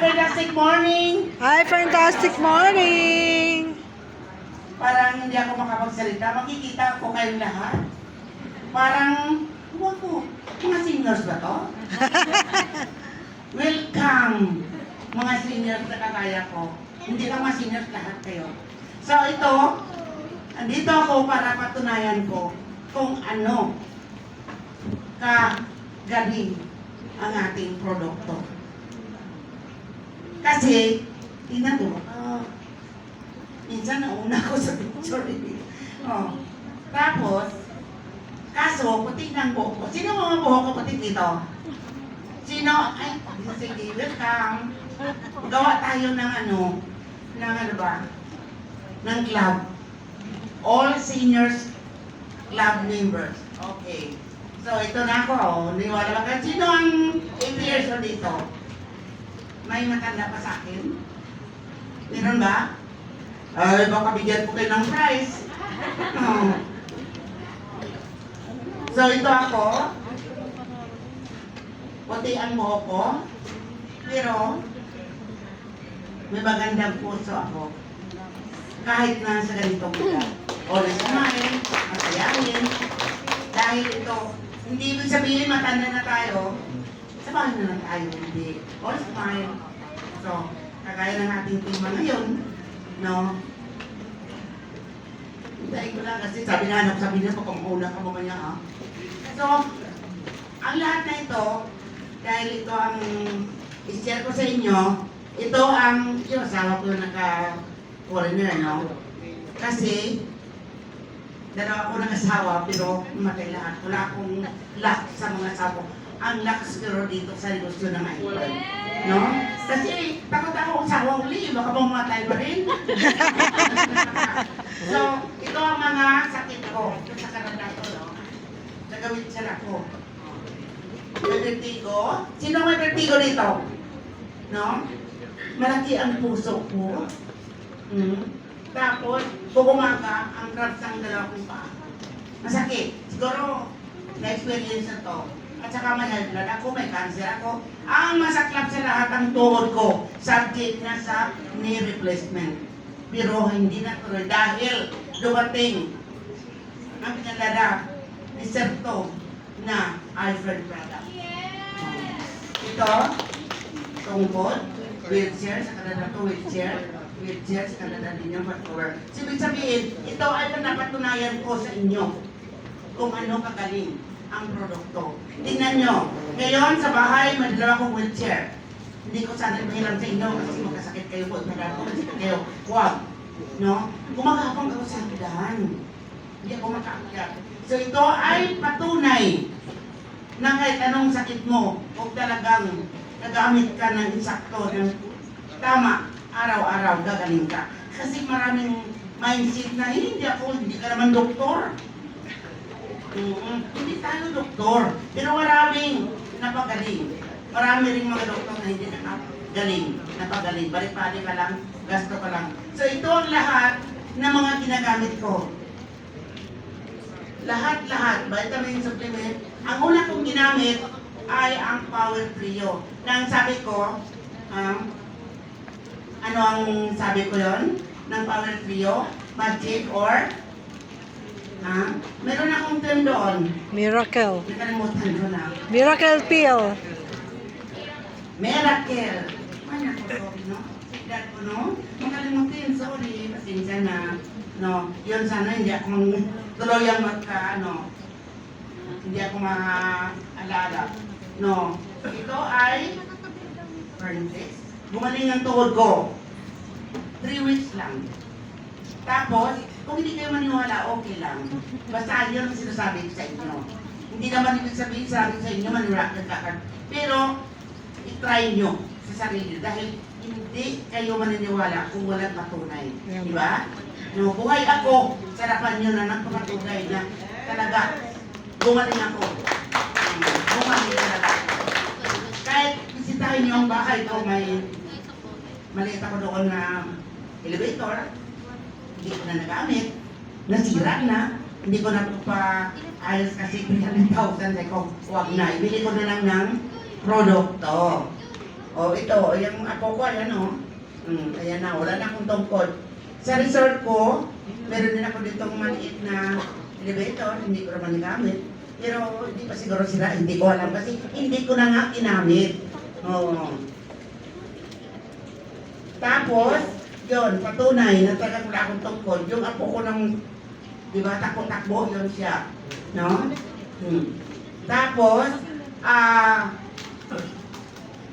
fantastic morning! Hi, fantastic morning! Parang hindi ako makapagsalita. Makikita ko kayong lahat. Parang, huwag ko, mga seniors ba to? Welcome, mga seniors na kakaya ko. Hindi lang mga seniors, lahat kayo. So ito, andito ako para patunayan ko kung ano kagaling ang ating produkto. Kasi, tingnan mo, minsan nauna ko sa picture. Oh. Tapos, kaso, puti ng buhok ko. Sino mga buhok ko puti dito? Sino? Ay, sige, welcome. Gawa tayo ng ano ba? Ng club. All seniors club members. Okay. So, ito na ako. Niwala ba kayo? Sino ang 80 years old dito? May matanda pa sa akin? Meron ba? Ay, baka bigyan ko kayo ng prize. Oh. So, ito ako. Puti ang buhok ko. Pero, may magandang puso ako. Kahit na sa ganitong edad. Always smile, masayahin. Dahil ito, hindi ibig sabihin matanda na tayo. Sabahan na lang tayo, hindi. All smile. So, kagaya ng ating tema ngayon, no? Hintayin ko lang kasi sabi na kung una ka mamaya, ha? So, ang lahat na ito, dahil ito ang i-share ko sa inyo, ito ang, yung asawa ko naka-foreigner, no? Kasi, dalawa ko ng asawa, pero matay lahat. Wala akong luck sa mga asawa. Ang luck siguro dito sa negosyo ng iPhone. No? Kasi takot ako sa uli, baka mamatay pa rin. So, ito ang mga sakit ko. Ito sa Canada ko, no? Nagawin siya ako. May vertigo. Sino may vertigo dito? No? Malaki ang puso ko. Tapos, kung umaga, ang crabs ng dalawang paa. Masakit. Siguro, na-experience na to. At saka may high blood ako, may cancer ako. Ang masaklap sa lahat ang tuhod ko, subject na sa knee replacement. Pero hindi na tuloy dahil dumating ang pinalala ni Serto na iPhone product. Ito, tungkod, wheelchair, sa Canada to wheelchair sa Canada din yung hardcover. So, ibig sabihin, ito ay napatunayan ko sa inyo kung ano kagaling ang produkto. Tingnan nyo, ngayon sa bahay, madala akong wheelchair. Hindi ko sana ipahilang sa inyo kasi magkasakit kayo po, magkasakit kayo. Huwag. No? Gumagapang ako sa hagdan. Hindi ako makaakyat. So ito ay patunay na kahit anong sakit mo, kung talagang nagamit ka ng insakto, ng tama, araw-araw gagaling ka. Kasi maraming mindset na hindi ka naman doktor. Hindi tayo doktor, pero maraming napagaling. Marami rin mga doktor na hindi napagaling. Balik-balik ka lang, gasto ka lang. So ito ang lahat na mga ginagamit ko. Lahat, vitamin supplement. Ang una kong ginamit ay ang Power Trio. Na ang sabi ko, ano ang sabi ko yon ng Power Trio? Magic or meron akong term doon. Miracle. Nakalimutan ko na. Miracle pill. Miracle. Ano ko, sorry, no? Sigdad ko, no? Makalimutin, sorry. Pasensya na. No, yun sana hindi ako tuluyang hindi ako maalala. No, ito ay Fernandez. Gumaling ang tuhod ko. 3 weeks lang. Tapos, kung hindi kayo maniwala, okay lang. Basta yun ang sinasabi ko sa inyo. Hindi naman ibig sabihin sabi sa inyo, maniwala ka. Pero, i-try nyo sa sarili dahil hindi kayo maniniwala kung walang patunay. Di ba? No, buhay ako, sarapan nyo na nagpapatunay na talaga gumaling ako. Gumaling talaga. Kahit bisitahin nyo ang bahay ko, may maliit ako doon na elevator. Hindi ko na nagamit, nasira na, hindi ko na pa ayos kasi 300,000 ko, huwag na, ibili ko na lang ng produkto. ito, yung apo ko, ayan o. Ayan na, wala na akong tungkod. Sa resort ko, meron din ako ditong maliit na elevator, hindi ko naman gamit. Pero hindi pa siguro sila, hindi ko alam kasi hindi ko na nga ginamit. Oo. Tapos, yun, patunay na talagang wala akong tungkod. Yung apo ko ng, di ba, takbo-takbo, yun siya. No? Tapos,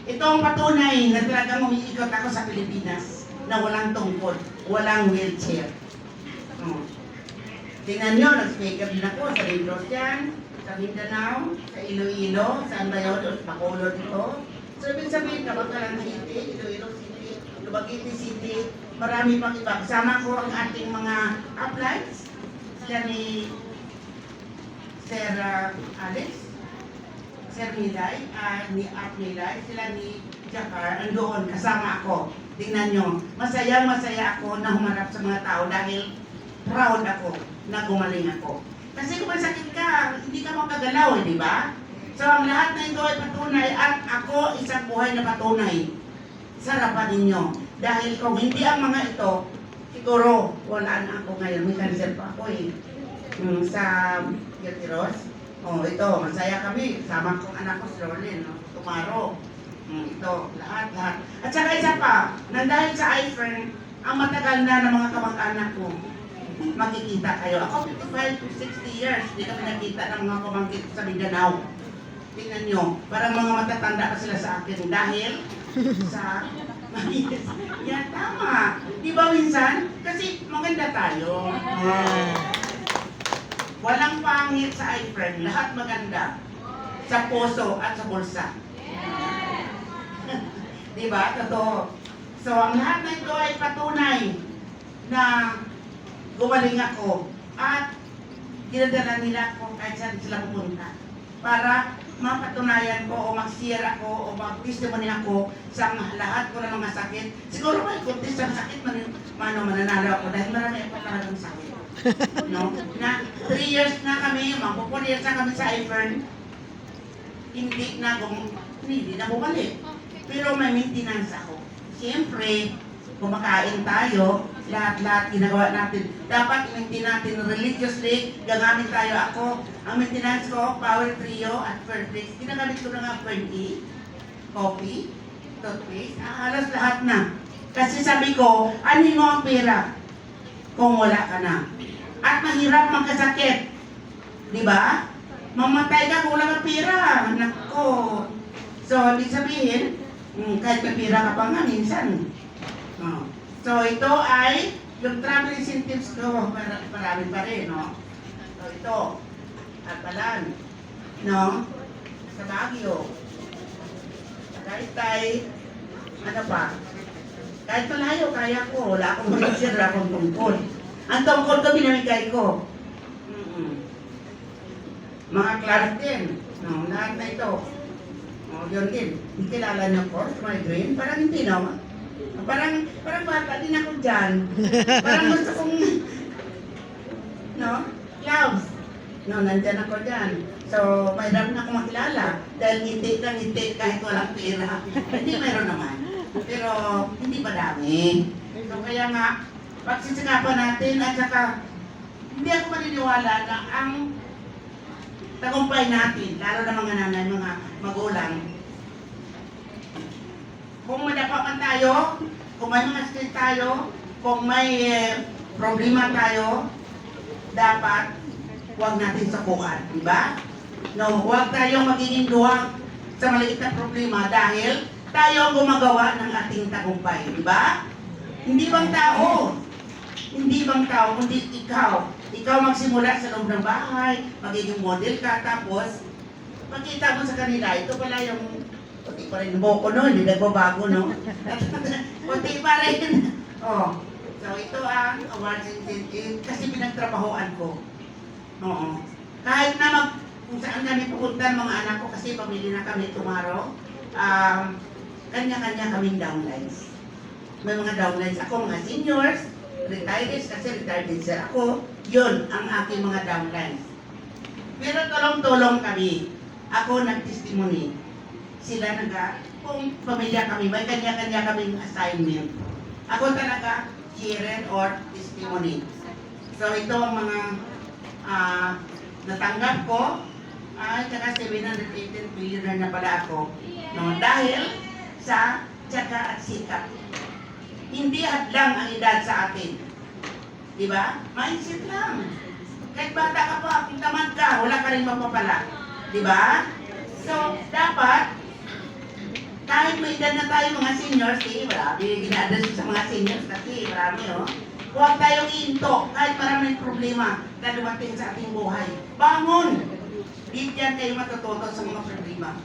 itong patunay na talagang umiikot ako sa Pilipinas na walang tungkod, walang wheelchair. Tingnan nyo, nag-speak up din ako sa Negros yan, sa Mindanao, sa Iloilo, saan ba yun, sa Bacolod dito. So, ibig sabihin, Kabangkalan City, Iloilo City, Dumaguete City, marami pang iba. Kasama ko ang ating mga uplights, sila ni Sir Alex, Sir Milay, ni Art Milay, sila ni Jakar, andoon, kasama ako. Tingnan nyo, masaya ako na humarap sa mga tao dahil proud ako na gumaling ako. Kasi kung may sakit ka, hindi ka makagalaw, di ba? So, ang lahat na ito ay patunay at ako isang buhay na patunay sa harapan ninyo. Dahil kung hindi ang mga ito, siguro wala na ako ngayon. May cancer pa ako sa Giltiros. Ito, masaya kami. Sama kong anak ko si Rolin, Tumaro. Ito, lahat. At saka isa pa, na dahil sa iFriend, ang matagal na ng mga kamag-anak ko, makikita kayo. Ako 55 to 60 years, hindi kami nakita ng mga pamangkin sa Mindanao. Tingnan nyo, parang mga matatanda pa sila sa akin dahil sa yan, tama. Di ba minsan? Kasi maganda tayo. Walang pangit sa iFriend, lahat maganda. Sa puso at sa bulsa. Di ba? Totoo. So, ang lahat na ito ay patunay na gumaling ako at dinadala nila ako kahit saan sila pupunta para mapatunayan ko o mag-share ako o mag-testimony ako sa lahat ko ng mga sakit. Siguro may kuntis ang sakit mananalo ako dahil marami ako talagang sakit. No? Na 3 years na kami, mag-4 years na kami sa iFriend, hindi na bumalik. Pero may maintenance ako. Siyempre, kumakain tayo, lahat-lahat ginagawa natin. Dapat i-maintain natin religiously, gagamit tayo ako. Ang maintenance ko, Power Trio at Fairflix. Ginagamit ko na nga Fern-E, coffee, toothpaste, halos lahat na. Kasi sabi ko, ano mo ang pera kung wala ka na? At mahirap magkasakit. Di ba? Mamatay ka kung wala ka pera. Nako. So, ibig sabihin, kahit may pera ka pa nga, minsan. So, ito ay yung travel incentives ko, marami pa rin, no? So, ito, Alpalan, no? Sa Baguio, sa Taytay, ano pa? Kahit malayo, kaya ko, wala akong wheelchair, wala akong tungkol. Ang tungkol ko, binamigay ko. Mga class din, no? Lahat na ito. Yun din, hindi kilala niyo ko, sa migraine, parang hindi naman. Parang bata din ako dyan. Parang gusto kong, no? Gloves. No, nandyan ako dyan. So, mahirap na ako makilala. Dahil ngiti kahit walang pera. Hindi, mayroon naman. Pero, hindi pa dami. So, kaya nga, pagsisikapan natin at saka, hindi ako maniniwala na ang tagumpay natin, lalo na mga nanay, mga magulang, kung madapa man tayo, kung may mga skills tayo, kung may problema tayo, dapat huwag natin sakuan, di ba? No, huwag tayong magiging duwag sa maliit na problema dahil tayo ang gumagawa ng ating tagumpay, di ba? Hindi bang tao? Hindi bang tao, kundi ikaw. Ikaw magsimula sa loob ng bahay, magiging model ka, tapos makita mo sa kanila, ito pala yung puti pa rin buhok ko no, hindi nagbabago no. Puti pa rin. So ito ang awards incentive kasi pinagtrabahoan ko. Oo. Kahit na kung saan kami pupunta mga anak ko kasi pamilya na kami tomorrow, kanya-kanya kaming downlines. May mga downlines ako, mga seniors, retirees kasi retired din sir ako. Yun ang aking mga downlines. Pero tulong-tulong kami. Ako nag-testimony. Sila kung pamilya kami, may kanya-kanya kaming assignment. Ako talaga, Sharon or testimony. So ito ang mga natanggap ko. Tsaka 718 millionaire na pala ako. No, dahil sa tsaka at sikap. Hindi hadlang ang edad sa atin. Di ba? Mindset lang. Kahit bata ka pa, kung tamad ka, wala ka rin mapapala. Di ba? So, dapat, kahit may edad na tayo mga seniors, marami ginaadas sa mga seniors kasi marami, huwag tayong into kahit maraming problema na dumating sa ating buhay. Bangon! Di yan kayo matututo sa mga problema.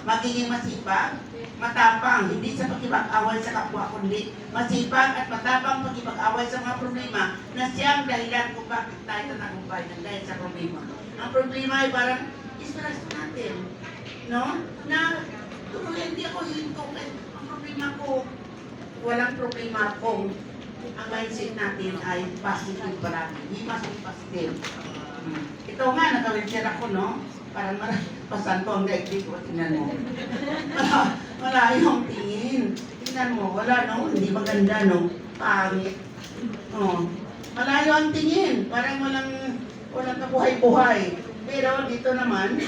Magiging masipag, matapang, hindi sa pakipag-away sa kapwa, kundi masipag at matapang pakipag-away sa mga problema na siyang dahilan kung bakit tayo natagumpay ng dahil sa problema. Ang problema ay parang inspirasyon natin, no? Na tuloy hindi ako hinto. Ang problema ko, walang problema kung ang mindset natin ay positive parang. Hindi positive. Ito nga, naka-wheelchair ako, no? Parang pasanto ang daigdig ko. Tingnan mo. Malayo ang tingin. Tingnan mo, wala, no? Hindi maganda, no? Pangit. Malayo ang tingin. Parang walang kabuhay-buhay. Pero dito naman,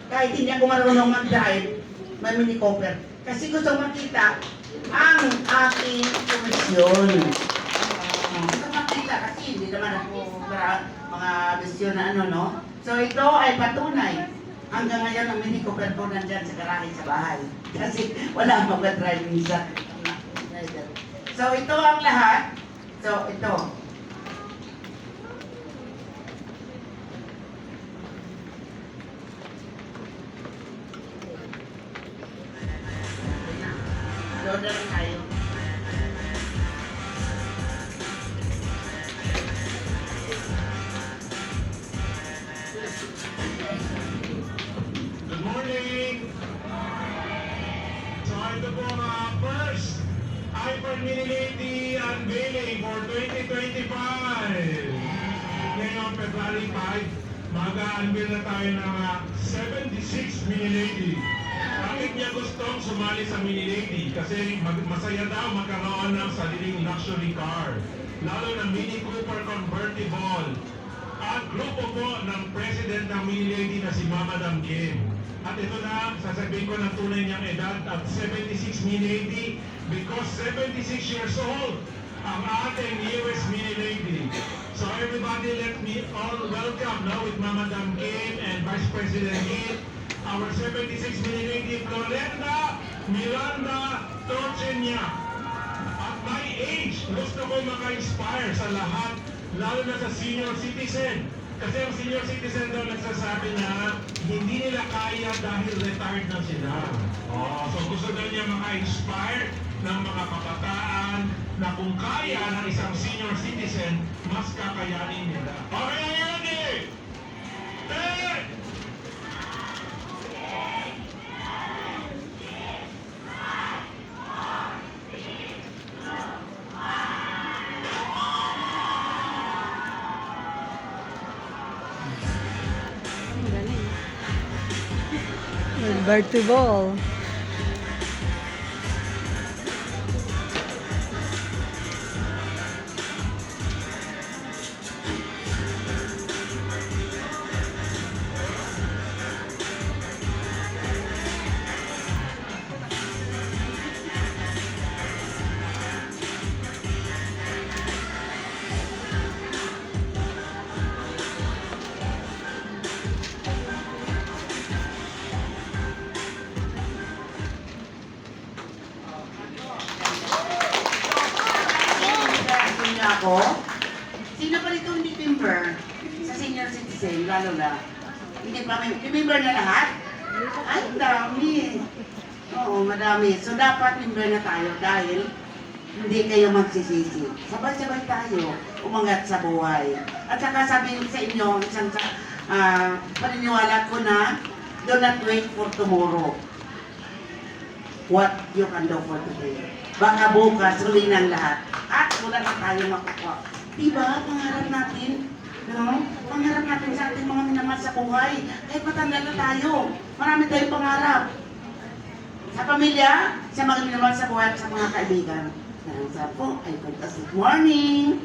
kahit hindi ako marunong mag-drive, may mini-cooper. Kasi gusto makita ang aking komisyon. Gusto makita kasi hindi naman ako mga bisyon na ano, no? So ito ay patunay. Hanggang ngayon ang mini-cooper ko nandyan sa garahe sa bahay. Kasi wala akong mag-driving sa. So ito ang lahat. So ito. Doon na lang tayo. Good morning! So ito po ang first iPhone Mini Lady unveiling for 2025. Ngayon, February 5, mag-unveil na tayo ng 76 Mini Lady. Bakit niya gustong sumali sa Mini Lady? Kasi masaya daw magkaroon ng sariling luxury car. Lalo na Mini Cooper convertible. At grupo po ng president ng Mini Lady na si Mama Dam Kim. At ito na, sasabihin ko ng tunay niyang edad at 76 Mini Lady because 76 years old ang ating newest Mini Lady. So everybody, let me all welcome now with Mama Dam Kim and Vice President Kim, our 76 Mini Lady, Florenda Miranda Torchenia. At my age, gusto ko maka-inspire sa lahat, lalo na sa senior citizen. Kasi ang senior citizen daw nagsasabi na hindi nila kaya dahil retired na sila. So gusto daw niya maka-inspire ng mga kabataan na kung kaya ng isang senior citizen, mas kakayanin nila. Okay, are you ready? 10! Convertible. Ako, sino pa rito hindi member sa senior citizen, lalo na? Hindi pa member na lahat? Ay, dami. Oo, madami. So, dapat member na tayo dahil hindi kayo magsisisi. Sabay-sabay tayo umangat sa buhay. At saka sabihin sa inyo, isang paniniwala ko na, do not wait for tomorrow. What you can do for today. Baka bukas, huli ng lahat. At wala na tayo makukuha. Diba, pangarap natin? No? Pangarap natin sa ating mga minamahal sa buhay. Kahit matanda na tayo, marami tayong pangarap. Sa pamilya, sa mga minamahal sa buhay at sa mga kaibigan. Ang sa po ay fantastic morning.